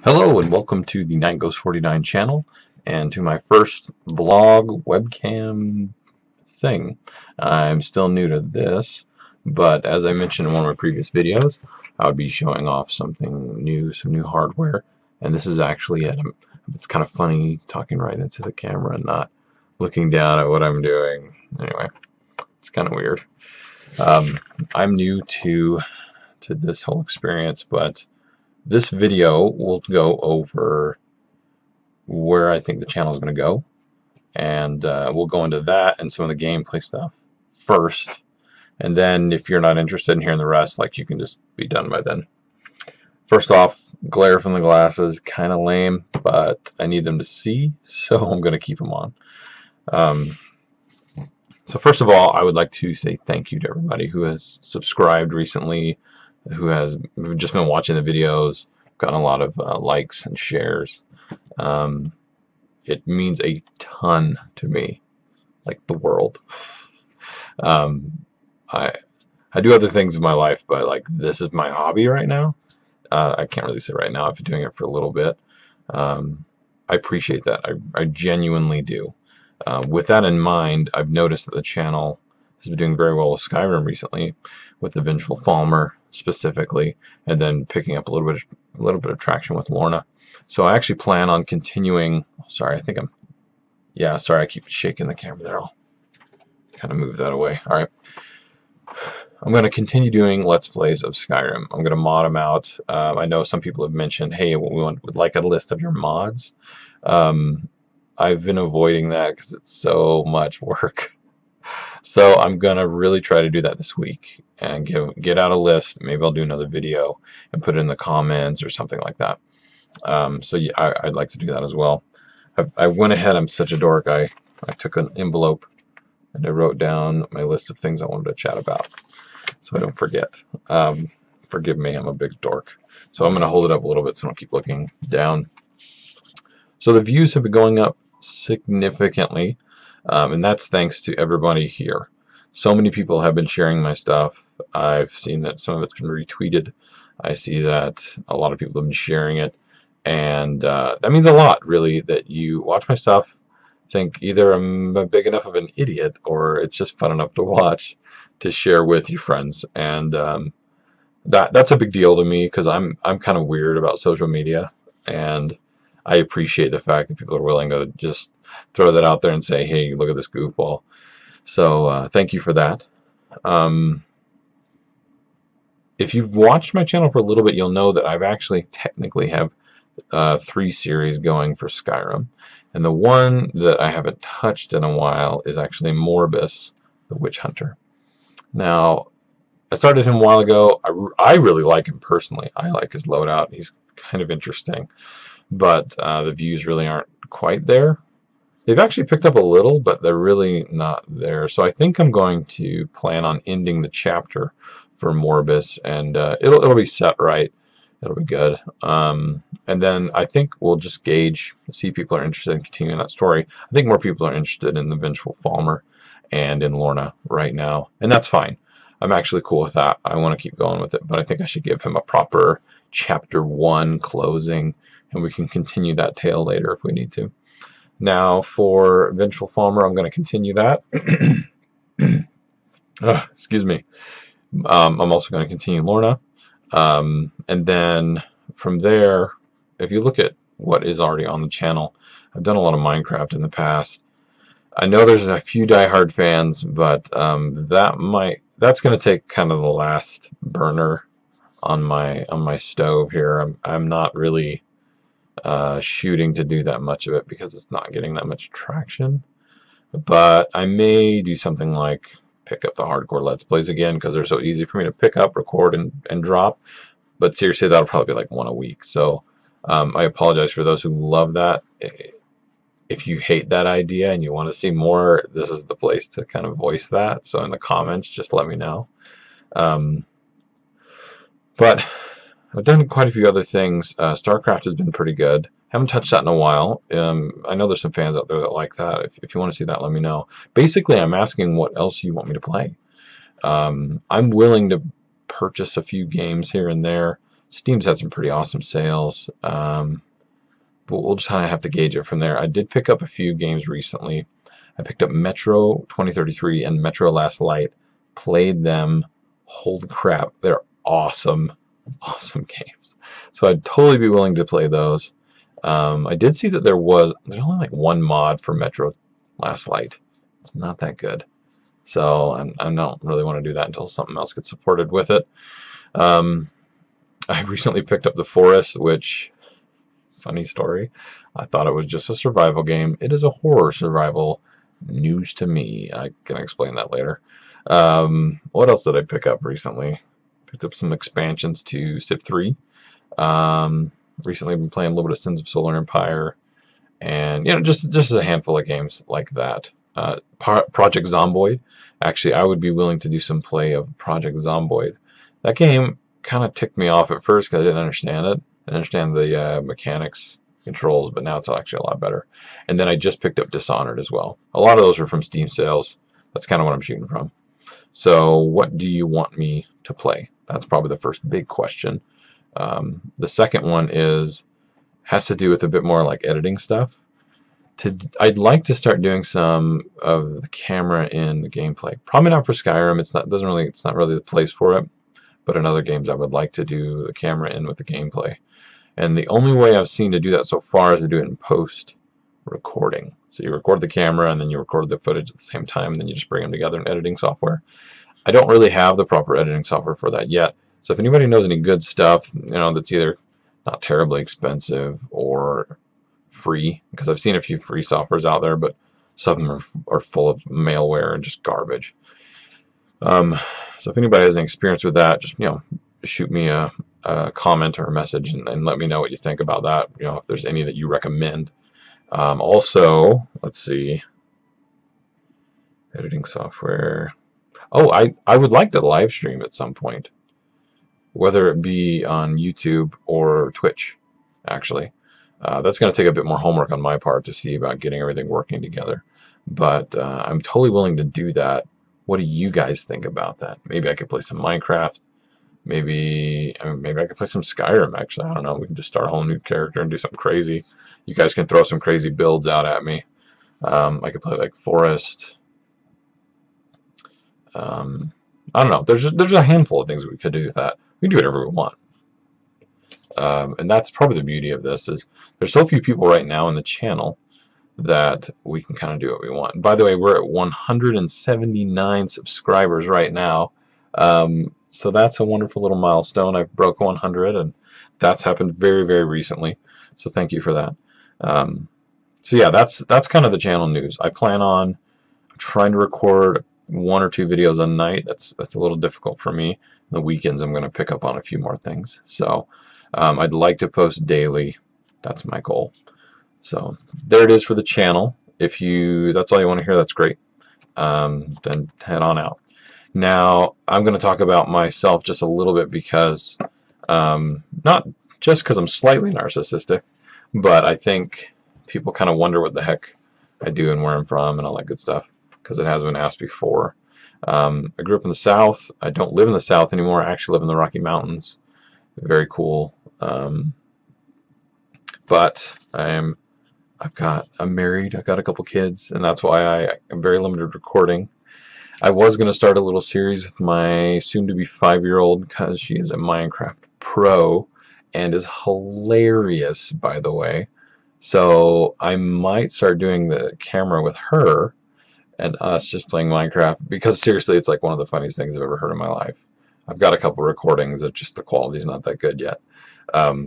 Hello and welcome to the NightGhost49 channel and to my first vlog webcam thing. I'm still new to this, but as I mentioned in one of my previous videos, I would be showing off something new, some new hardware, and this is actually it. It's kind of funny talking right into the camera and not looking down at what I'm doing. Anyway, it's kind of weird. I'm new to this whole experience, but this video will go over where I think the channel is going to go, and we'll go into that and some of the gameplay stuff first, and then if you're not interested in hearing the rest, like, you can just be done by then. First off, glare from the glasses, kind of lame, but I need them to see, so I'm going to keep them on. So first of all, I would like to say thank you to everybody who has subscribed recently, who've just been watching the videos, gotten a lot of likes and shares. It means a ton to me, like the world. I do other things in my life, but like, this is my hobby right now. I can't really say right now. I've been doing it for a little bit. I appreciate that. I genuinely do. With that in mind, I've noticed that the channel has been doing very well with Skyrim recently, with the Vengeful Falmer specifically, and then picking up a little bit of traction with Lorna. So I actually plan on continuing. Sorry, sorry, I keep shaking the camera there. I'll kind of move that away. All right. I'm going to continue doing Let's Plays of Skyrim. I'm going to mod them out. I know some people have mentioned, hey, would like a list of your mods. I've been avoiding that because it's so much work. So I'm gonna really try to do that this week and get out a list. Maybe I'll do another video and put it in the comments or something like that. So yeah, I'd like to do that as well. I went ahead. I'm such a dork. I took an envelope and I wrote down my list of things I wanted to chat about, so I don't forget. Forgive me, I'm a big dork. So I'm gonna hold it up a little bit so I don't keep looking down. So the views have been going up significantly. And that's thanks to everybody here. So many people have been sharing my stuff. I've seen that some of it's been retweeted. I see that a lot of people have been sharing it. And that means a lot, really, that you watch my stuff, think either I'm big enough of an idiot or it's just fun enough to watch to share with your friends. And that's a big deal to me, because I'm kind of weird about social media. And I appreciate the fact that people are willing to just throw that out there and say, hey, look at this goofball. So thank you for that. If you've watched my channel for a little bit, you'll know that I've actually technically have 3 series going for Skyrim. And the one that I haven't touched in a while is actually Morbus, the Witch Hunter. Now, I started him a while ago. I really like him personally. I like his loadout. He's kind of interesting. But the views really aren't quite there. They've actually picked up a little, but they're really not there. So I think I'm going to plan on ending the chapter for Morbus, and it'll be set right. It'll be good. And then I think we'll just gauge, see if people are interested in continuing that story. I think more people are interested in the Vengeful Falmer and in Lorna right now, and that's fine. I'm actually cool with that. I want to keep going with it, but I think I should give him a proper chapter 1 closing, and we can continue that tale later if we need to. Now, for Vengeful Falmer, I'm going to continue that. Excuse me. I'm also going to continue Lorna. And then from there, if you look at what is already on the channel, I've done a lot of Minecraft in the past. I know there's a few diehard fans, but that's going to take kind of the last burner on my stove here. I'm not really shooting to do that much of it because it's not getting that much traction. But I may do something like pick up the hardcore Let's Plays again, because they're so easy for me to pick up, record, and drop. But seriously, that'll probably be like 1 a week. So I apologize for those who love that. If you hate that idea and you want to see more, this is the place to kind of voice that. So in the comments, just let me know. But I've done quite a few other things. StarCraft has been pretty good. Haven't touched that in a while. I know there's some fans out there that like that. If you want to see that, let me know. Basically, I'm asking what else you want me to play. I'm willing to purchase a few games here and there. Steam's had some pretty awesome sales, but we'll just kind of have to gauge it from there. I did pick up a few games recently. I picked up Metro 2033 and Metro Last Light. Played them. Holy crap, they're awesome, awesome games. So I'd totally be willing to play those. I did see that there's only like one mod for Metro Last Light. It's not that good. So I don't really want to do that until something else gets supported with it. I recently picked up The Forest, which, funny story, I thought it was just a survival game. It is a horror survival. News to me. I can explain that later. What else did I pick up recently? Picked up some expansions to Civ 3. Recently I've been playing a little bit of Sins of Solar Empire, and just a handful of games like that. Project Zomboid. Actually, I would be willing to do some play of Project Zomboid. That game kind of ticked me off at first because I didn't understand it. I didn't understand the mechanics, controls, but now it's actually a lot better. And then I just picked up Dishonored as well. A lot of those are from Steam sales. That's kind of what I'm shooting from. So what do you want me to play? That's probably the first big question. The second one has to do with a bit more like editing stuff. I'd like to start doing some of the camera in the gameplay. Probably not for Skyrim. It's not really the place for it. But in other games, I would like to do the camera in with the gameplay. And the only way I've seen to do that so far is to do it in post recording. So you record the camera and then you record the footage at the same time, and then you just bring them together in editing software. I don't really have the proper editing software for that yet. So if anybody knows any good stuff, that's either not terribly expensive or free, because I've seen a few free softwares out there, but some of them are full of malware and just garbage. So if anybody has any experience with that, just shoot me a comment or a message and let me know what you think about that. If there's any that you recommend. Also, let's see, editing software. Oh, I would like to live stream at some point, whether it be on YouTube or Twitch. Actually, that's going to take a bit more homework on my part to see about getting everything working together. But I'm totally willing to do that. What do you guys think about that? Maybe I could play some Minecraft. Maybe I could play some Skyrim, actually. I don't know. We can just start a whole new character and do something crazy. You guys can throw some crazy builds out at me. I could play like Forest. I don't know. There's a handful of things we could do with that. We can do whatever we want. And that's probably the beauty of this, is there's so few people right now in the channel that we can kind of do what we want. By the way, we're at 179 subscribers right now. So that's a wonderful little milestone. I've broke 100, and that's happened very, very recently. So thank you for that. So yeah, that's kind of the channel news. I plan on trying to record 1 or 2 videos a night. That's a little difficult for me. The weekends I'm going to pick up on a few more things. So I'd like to post daily. That's my goal. So there it is for the channel. If that's all you want to hear, that's great. Then head on out. Now I'm going to talk about myself just a little bit, because not just because I'm slightly narcissistic, but I think people kind of wonder what the heck I do and where I'm from and all that good stuff, because it has been asked before. I grew up in the South. I don't live in the South anymore. I actually live in the Rocky Mountains. Very cool. But I'm married. I've got a couple kids, and that's why I'm very limited recording. I was going to start a little series with my soon-to-be 5-year-old, because she is a Minecraft pro and is hilarious, by the way. So I might start doing the camera with her and us just playing Minecraft, because seriously, it's like one of the funniest things I've ever heard in my life. I've got a couple recordings that just the quality's not that good yet.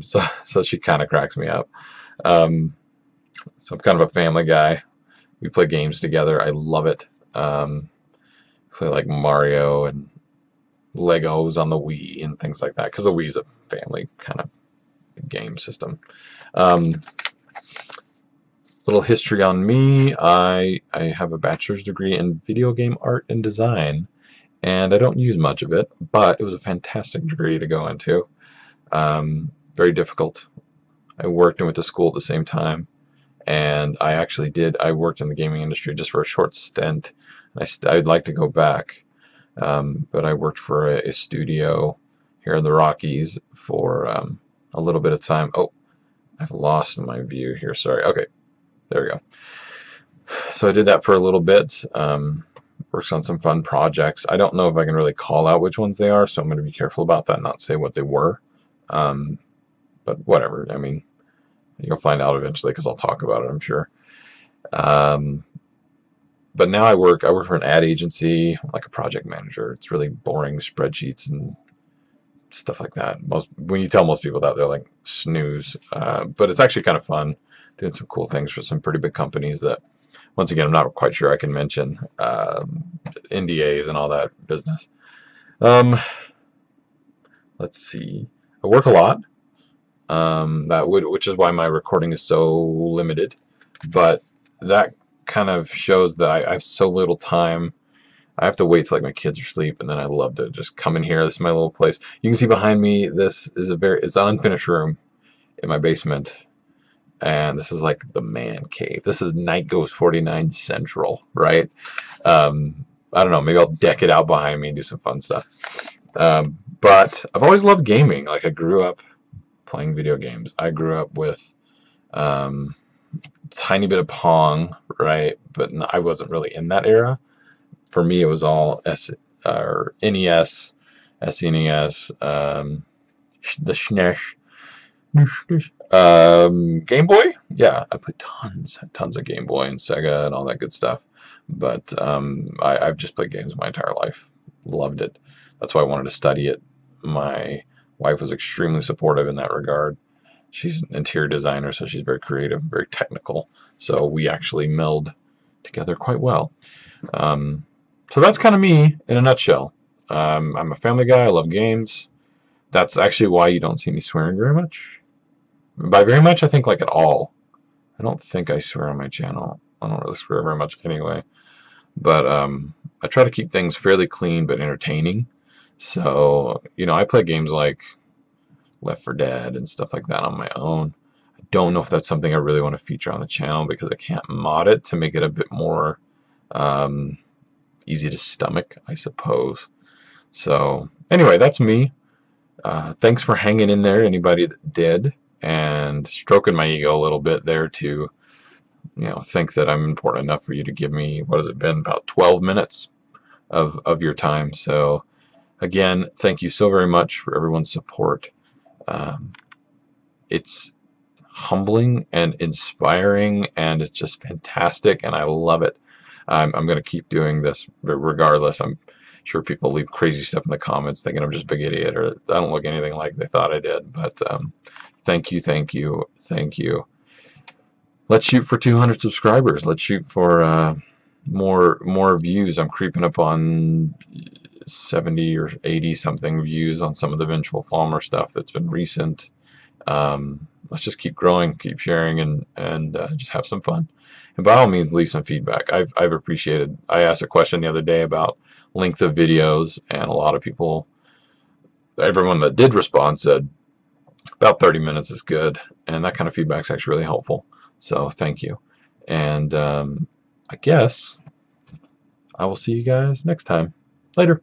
So she kind of cracks me up. So I'm kind of a family guy. We play games together. I love it. Play like Mario and Legos on the Wii and things like that, because the Wii's a family kind of game system. Little history on me. I have a bachelor's degree in video game art and design, and I don't use much of it, but it was a fantastic degree to go into. Very difficult. I worked and went to school at the same time, and I worked in the gaming industry just for a short stint. I'd like to go back, but I worked for a studio here in the Rockies for a little bit of time. Oh, I've lost my view here. Sorry. Okay, there we go. So I did that for a little bit. Works on some fun projects. I don't know if I can really call out which ones they are, so I'm going to be careful about that and not say what they were. But whatever. I mean, you'll find out eventually because I'll talk about it, I'm sure. But now I work for an ad agency, like a project manager. It's really boring spreadsheets and stuff like that. When you tell most people that, they're like, snooze. But it's actually kind of fun, doing some cool things for some pretty big companies that, once again, I'm not quite sure I can mention, NDAs and all that business. Let's see. I work a lot, which is why my recording is so limited. But that kind of shows that I have so little time. I have to wait till like my kids are asleep, and then I love to just come in here. This is my little place. You can see behind me. This is it's an unfinished room in my basement, and this is like the man cave. This is Night Ghost 49 Central, right? I don't know. Maybe I'll deck it out behind me and do some fun stuff. But I've always loved gaming. Like I grew up playing video games. I grew up with tiny bit of Pong, right? But I wasn't really in that era. For me, it was all NES, SNES, the SNES, Game Boy. Yeah, I played tons of Game Boy and Sega and all that good stuff. But I've just played games my entire life. Loved it. That's why I wanted to study it. My wife was extremely supportive in that regard. She's an interior designer, so she's very creative, very technical. So we actually meld together quite well. So that's kind of me in a nutshell. I'm a family guy. I love games. That's actually why you don't see me swearing very much. By very much, I think like at all. I don't think I swear on my channel. I don't really swear very much anyway. But I try to keep things fairly clean but entertaining. So, you know, I play games like Left 4 Dead and stuff like that on my own. I don't know if that's something I really want to feature on the channel because I can't mod it to make it a bit more easy to stomach, I suppose. So anyway, that's me. Thanks for hanging in there, anybody that did, and stroking my ego a little bit there to, you know, think that I'm important enough for you to give me, what has it been, about 12 minutes of your time. So again, thank you so very much for everyone's support. It's humbling and inspiring, and it's just fantastic, and I love it. I'm going to keep doing this regardless. I'm sure people leave crazy stuff in the comments thinking I'm just a big idiot or I don't look anything like they thought I did. But thank you, thank you, thank you. Let's shoot for 200 subscribers. Let's shoot for more views. I'm creeping up on 70 or 80 something views on some of the Vengeful Falmer stuff that's been recent. Let's just keep growing, keep sharing, and just have some fun. And by all means, leave some feedback. I've appreciated. I asked a question the other day about length of videos, and a lot of people, everyone that did respond said about 30 minutes is good, and that kind of feedback is actually really helpful. So thank you. And I guess I will see you guys next time. Later.